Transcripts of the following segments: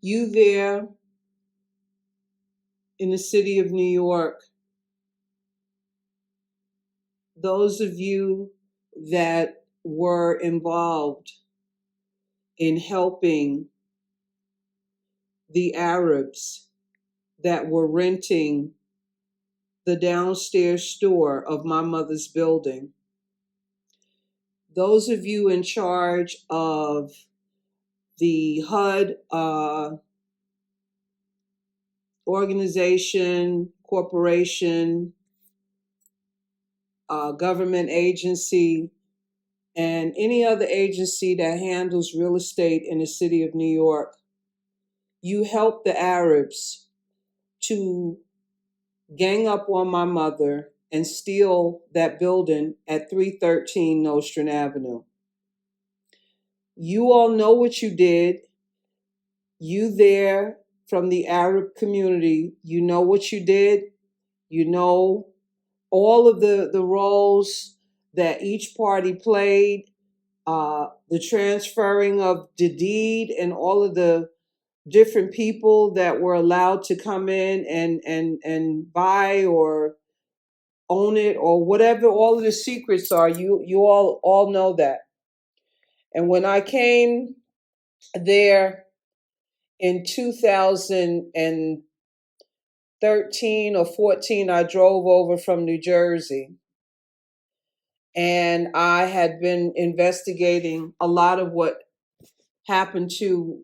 You there in the city of New York, those of you that were involved in helping the Arabs that were renting the downstairs store of my mother's building, those of you in charge of the HUD organization, corporation, government agency, and any other agency that handles real estate in the city of New York, you helped the Arabs to gang up on my mother and steal that building at 313 Nostrand Avenue. You all know what you did. You there from the Arab community, you know what you did. You know all of the roles that each party played, the transferring of the deed and all of the different people that were allowed to come in and buy or own it or whatever all of the secrets are. You all know that. And when I came there in 2013 or 14, I drove over from New Jersey, and I had been investigating a lot of what happened to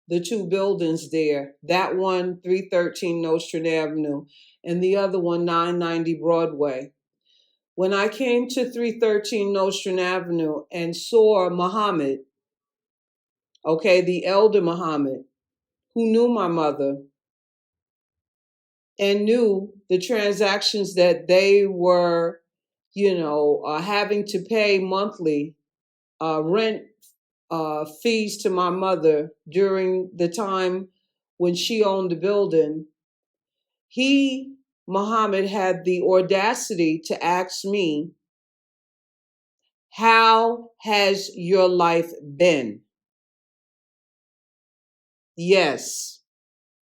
the two buildings there. That one, 313 Nostrand Avenue, and the other one, 990 Broadway. When I came to 313 Nostrand Avenue and saw Muhammad, okay, the elder Muhammad, who knew my mother and knew the transactions that they were, having to pay monthly rent fees to my mother during the time when she owned the building, Muhammad, had the audacity to ask me, "How has your life been?" Yes,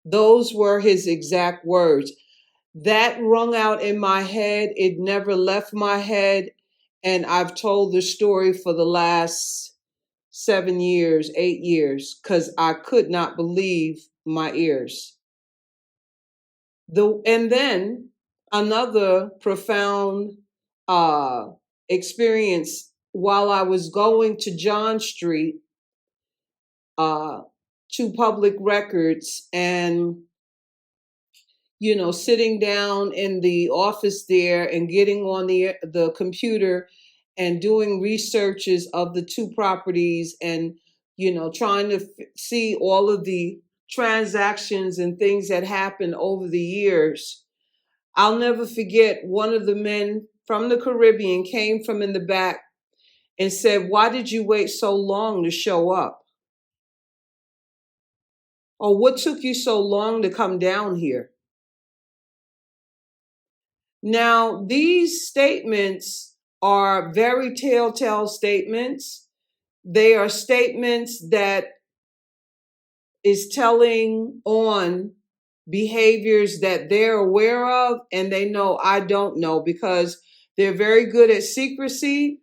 those were his exact words. That rung out in my head. It never left my head. And I've told the story for the last 7 years, 8 years, because I could not believe my ears. And then another profound experience while I was going to John Street to public records and sitting down in the office there and getting on the computer and doing researches of the two properties and trying to see all of the transactions and things that happened over the years. I'll never forget, one of the men from the Caribbean came from in the back and said, "Why did you wait so long to show up? Or what took you so long to come down here?" Now, these statements are very telltale statements. They are statements that is telling on behaviors that they're aware of and they know I don't know, because they're very good at secrecy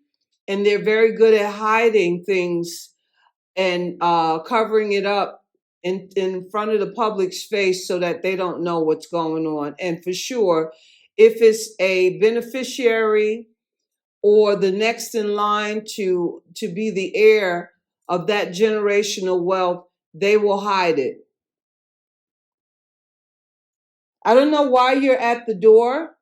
and they're very good at hiding things and covering it up in front of the public's face so that they don't know what's going on. And for sure, if it's a beneficiary or the next in line to be the heir of that generational wealth, they will hide it. I don't know why you're at the door.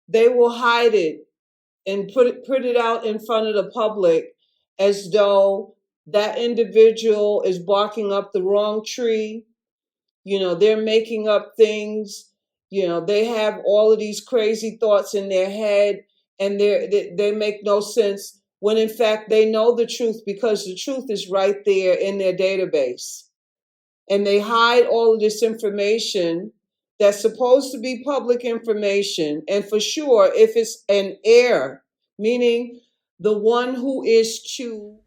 They will hide it and put it out in front of the public as though that individual is barking up the wrong tree. They're making up things. They have all of these crazy thoughts in their head, and they make no sense when in fact they know the truth, because the truth is right there in their database. and they hide all of this information that's supposed to be public information. And for sure, if it's an heir, meaning the one who is to,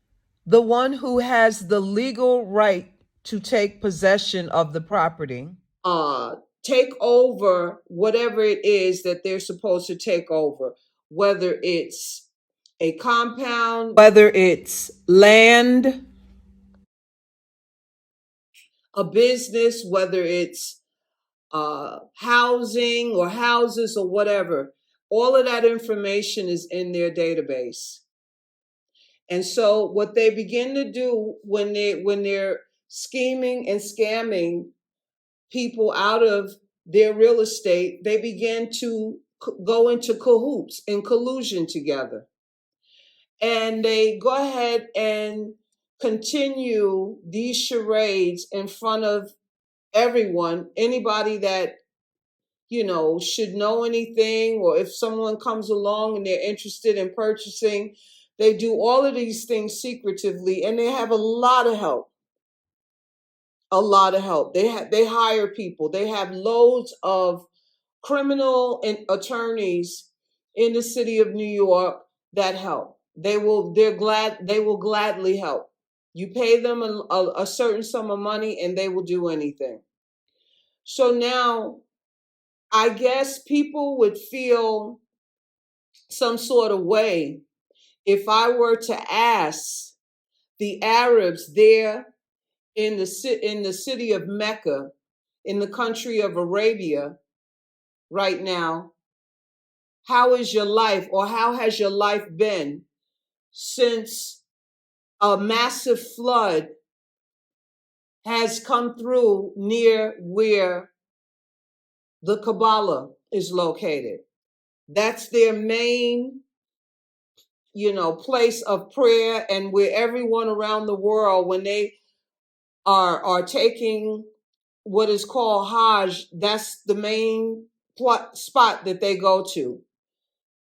the one who has the legal right to take possession of the property, uh, take over whatever it is that they're supposed to take over, whether it's a compound, whether it's land, a business, whether it's housing or houses or whatever. All of that information is in their database. And so what they begin to do when they're scheming and scamming people out of their real estate, they begin to go into cahoots and collusion together. And they go ahead and continue these charades in front of everyone, anybody that, should know anything, or if someone comes along and they're interested in purchasing, they do all of these things secretively, and they have a lot of help. A lot of help. They hire people. They have loads of criminal and attorneys in the city of New York that help. They will gladly help. You pay them a certain sum of money and they will do anything. So now I guess people would feel some sort of way if I were to ask the Arabs there in the city of Mecca, in the country of Arabia right now, how is your life, or how has your life been since a massive flood has come through near where the Kaaba is located? That's their main, place of prayer, and where everyone around the world, when they are taking what is called Hajj, that's the main spot that they go to.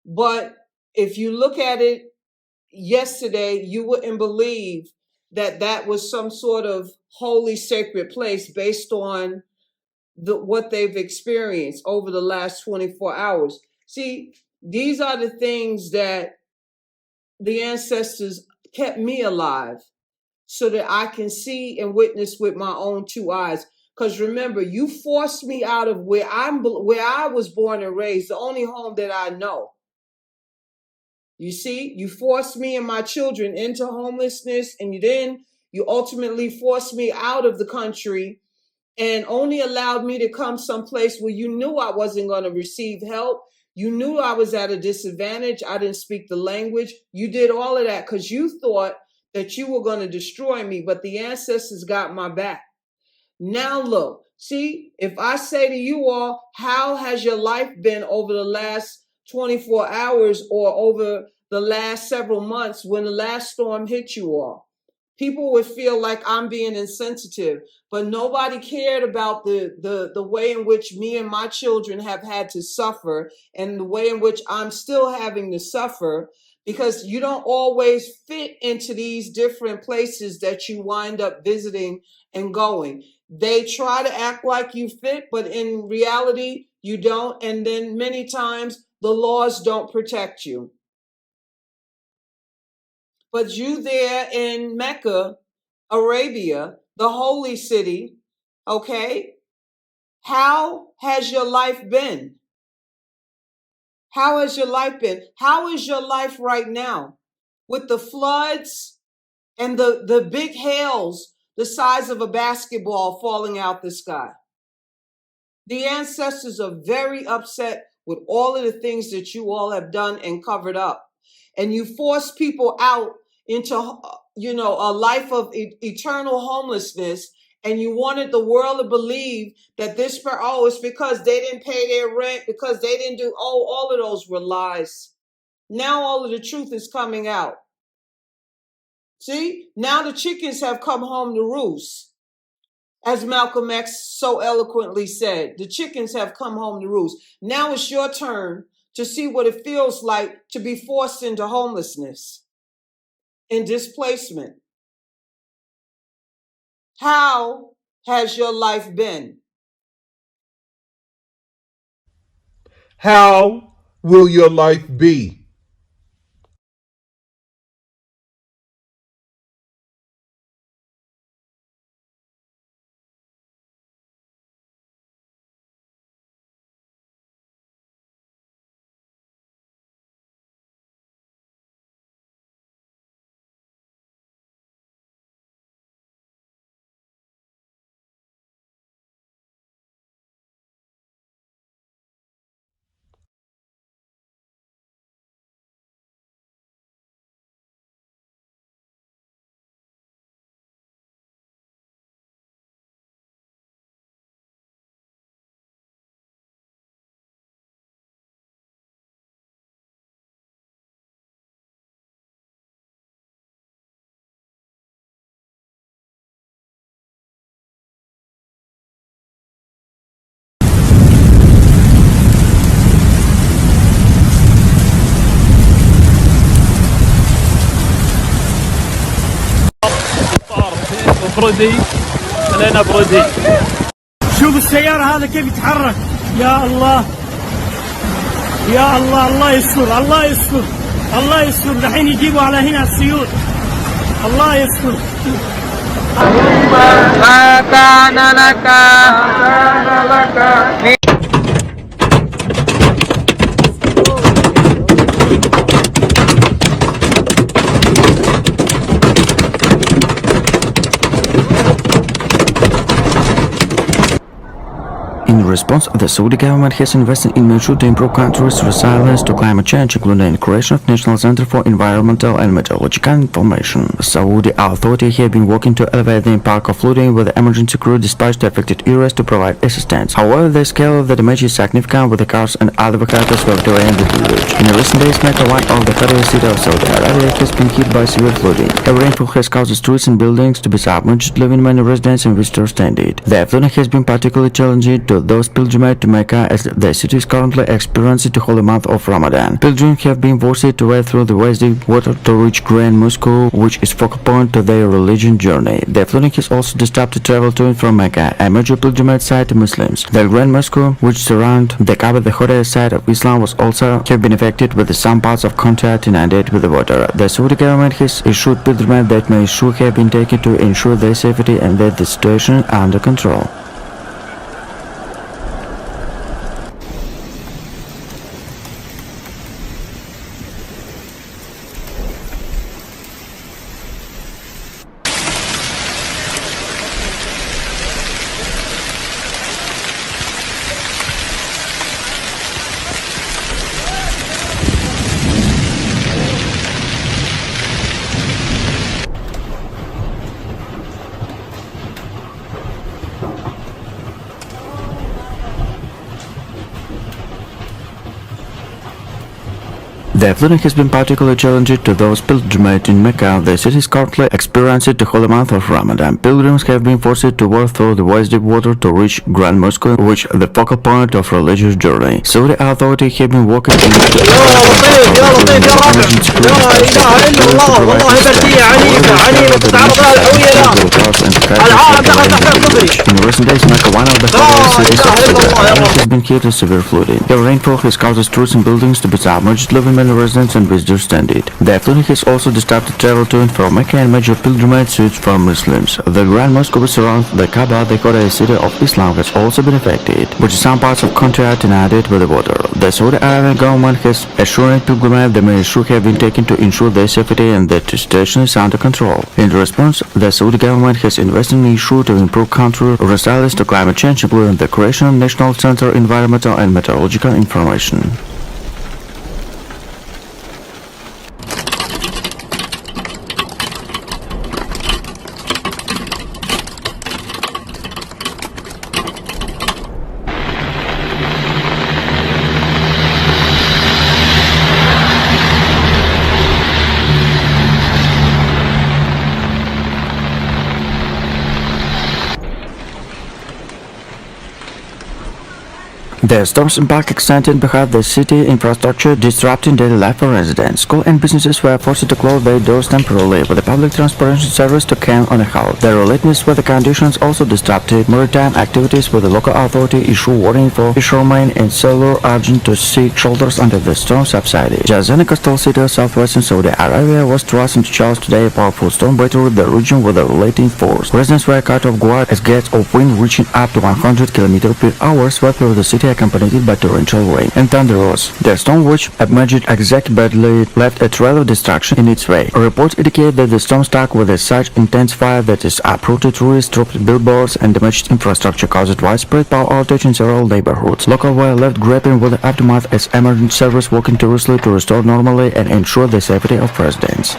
But if you look at it yesterday, you wouldn't believe that that was some sort of holy sacred place based on what they've experienced over the last 24 hours. See, these are the things that the ancestors kept me alive so that I can see and witness with my own two eyes. Because remember, you forced me out of where I was born and raised, the only home that I know. You see, you forced me and my children into homelessness, and you ultimately forced me out of the country and only allowed me to come someplace where you knew I wasn't going to receive help. You knew I was at a disadvantage. I didn't speak the language. You did all of that because you thought that you were going to destroy me, but the ancestors got my back. Now look, see, if I say to you all, how has your life been over the last 24 hours or over the last several months when the last storm hit you all? People would feel like I'm being insensitive, but nobody cared about the way in which me and my children have had to suffer, and the way in which I'm still having to suffer, because you don't always fit into these different places that you wind up visiting and going. They try to act like you fit, but in reality, you don't. And then many times the laws don't protect you. But you there in Mecca, Arabia, the holy city, okay? How has your life been? How has your life been? How is your life right now? With the floods and the big hails the size of a basketball falling out the sky. The ancestors are very upset with all of the things that you all have done and covered up. And you force people out into, a life of eternal homelessness. And you wanted the world to believe that it's because they didn't pay their rent, because they didn't do, all of those were lies. Now all of the truth is coming out. See, now the chickens have come home to roost. As Malcolm X so eloquently said, the chickens have come home to roost. Now it's your turn to see what it feels like to be forced into homelessness and displacement. How has your life been? How will your life be? برودي خلينا برودي. شوف السيارة هذا كيف يتحرك. يا الله يا الله، الله يستر الله يستر الله يستر. الحين يجيبوا على هنا السيول. الله يستر. ما كان لك In response, the Saudi government has invested in measures to improve country's resilience to climate change, including the creation of National Center for Environmental and Meteorological Information. The Saudi authority have been working to elevate the impact of flooding with the emergency crew dispatched to affected areas to provide assistance. However, the scale of the damage is significant, with the cars and other vehicles were drained into the village. In recent days, Mecca, one of the capital cities of Saudi Arabia, has been hit by severe flooding. Heavy rainfall has caused the streets and buildings to be submerged, leaving many residents and visitors stranded. The flooding has been particularly challenging to those pilgrims to Mecca, as the city is currently experiencing the holy month of Ramadan. Pilgrims have been forced to wade through the waist-deep water to reach Grand Mosque, which is focal point to their religion journey. The flooding has also disrupted travel to and from Mecca, a major pilgrimage site to Muslims. The Grand Mosque, which surrounds the Kaaba, the holy site of Islam, was also have been affected, with some parts of contact inundated with the water. The Saudi government has issued pilgrims that measures have been taken to ensure their safety and that the situation is under control. The flooding has been particularly challenging to those pilgrims in Mecca. The city is currently experiencing the holy month of Ramadan. Pilgrims have been forced to wade through the waist-deep water to reach Grand Mosque, which is the focal point of religious journey. Saudi authorities have been working in recent days, Mecca, one of the cities of Saudi Arabia, has been hit with severe flooding. The rainfall has caused streets and buildings to be submerged, leaving many residents and visitors stranded. The flooding has also disrupted travel to and from Mecca and major pilgrimage sites for Muslims. The Grand Mosque, which surrounds the Kaaba, the holy city of Islam, has also been affected, with some parts of country inundated with the water. The Saudi Arabian government has assured pilgrims that measures have been taken to ensure their safety and that the situation is under control. In response, the Saudi government has invested in issues to improve country resilience to climate change, including the creation of National Center for Environmental and Meteorological Information. The storm's impact extended behind the city infrastructure, disrupting daily life for residents. Schools and businesses were forced to close their doors temporarily, with the public transportation service to came on a halt. The relentless weather conditions also disrupted maritime activities, with the local authority issued warning for fishermen in Silver urging to seek shelters until the storm subsided. Jazan, a coastal city of southwestern Saudi Arabia, was thrust into chaos today. A powerful storm battered the region with a relating force. Residents were caught off guard as gusts of wind reaching up to 100 km per hour swept through the city, accompanied by torrential rain and thunderous. The storm, which emerged unexpectedly, left a trail of destruction in its wake. Reports indicate that the storm struck with such intense fire that it uprooted trees, dropped billboards, and damaged infrastructure, caused widespread power outage in several neighborhoods. Locals were left grappling with the aftermath as emergency service working tirelessly to restore normality and ensure the safety of residents.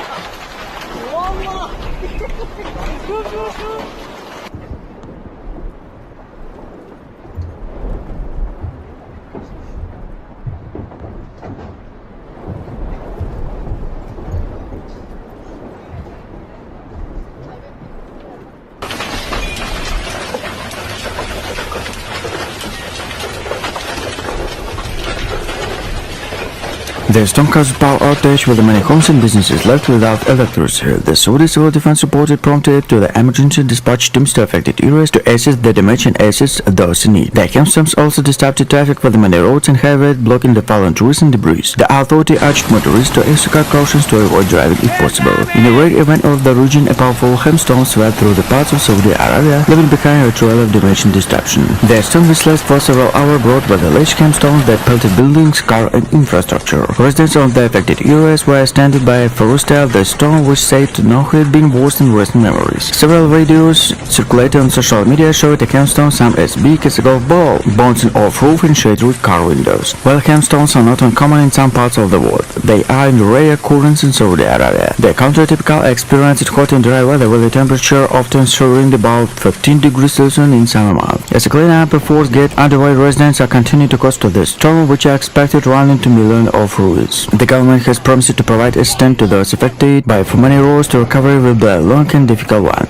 The storm caused power outage, with many homes and businesses left without electricity. The Saudi Civil Defense reported prompted to the emergency dispatch teams to affected areas to assist the damage and assist those in need. The hailstorms also disrupted traffic for the many roads and highways, blocking the fallen trees and debris. The authority urged motorists to exercise cautions to avoid driving if possible. In a rare event of the region, a powerful hailstorm swept through the parts of Saudi Arabia, leaving behind a trail of damage and destruction. The storm, which lasted for several hours, brought with a large hailstorm that pelted buildings, cars, and infrastructure. Residents of the affected areas were stunned by a ferocity of the storm, which said to know had been worse in recent memories. Several videos circulated on social media showed a hailstone some as big as a golf ball, bouncing off roof and shattered car windows. While hailstones are not uncommon in some parts of the world, they are in rare occurrence in Saudi Arabia. The counter-typical experience is hot and dry weather, with the temperature often soaring about 15 degrees Celsius in summer months. As a cleanup efforts get underway, residents are continuing to coast to the storm, which are expected to run into millions of ruins. The government has promised to provide assistance to those affected, but for many roads to recovery will be a long and difficult one.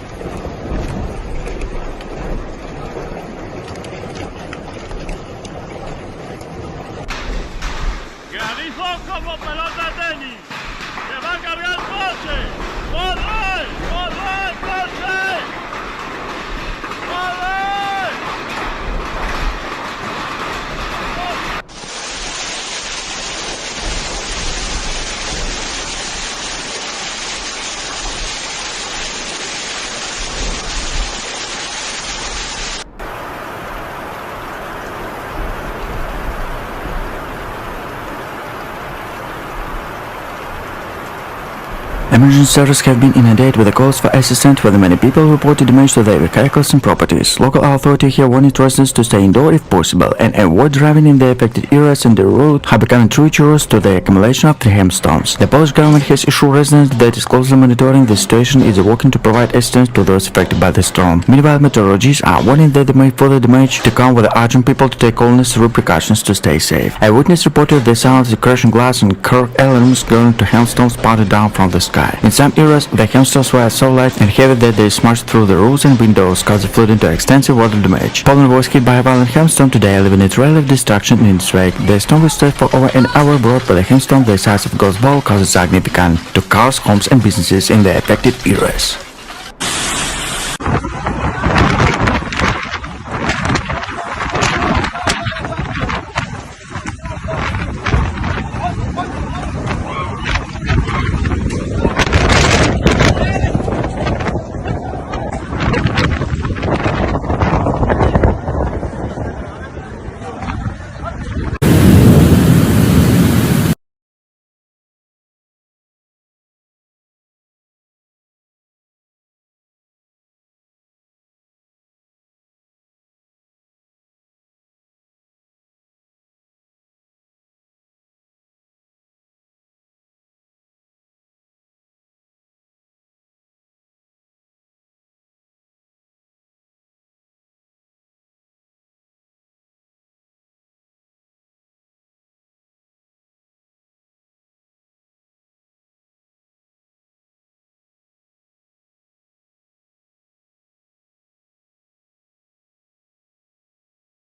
Emergency services have been inundated with calls for assistance, with many people reported damage to their vehicles and properties. Local authorities have warned residents to stay indoors if possible and avoid driving in the affected areas, and the road have become treacherous to the accumulation of the hailstones. The Polish government has assured residents that it is closely monitoring the situation and is working to provide assistance to those affected by the storm. Meanwhile, meteorologists are warning that there may further damage to come, with urging people to take all necessary precautions to stay safe. A witness reported the sound of the crashing glass and car alarms going to hailstones spotted down from the sky. In some areas, the hailstones were so light and heavy that they smashed through the roofs and windows, causing flooding to extensive water damage. Poland was hit by a violent hailstorm today, leaving a trail of destruction in its wake. The storm was stretched for over an hour, brought by the hailstorm the size of a golf ball, causing significant to cars, homes, and businesses in the affected areas.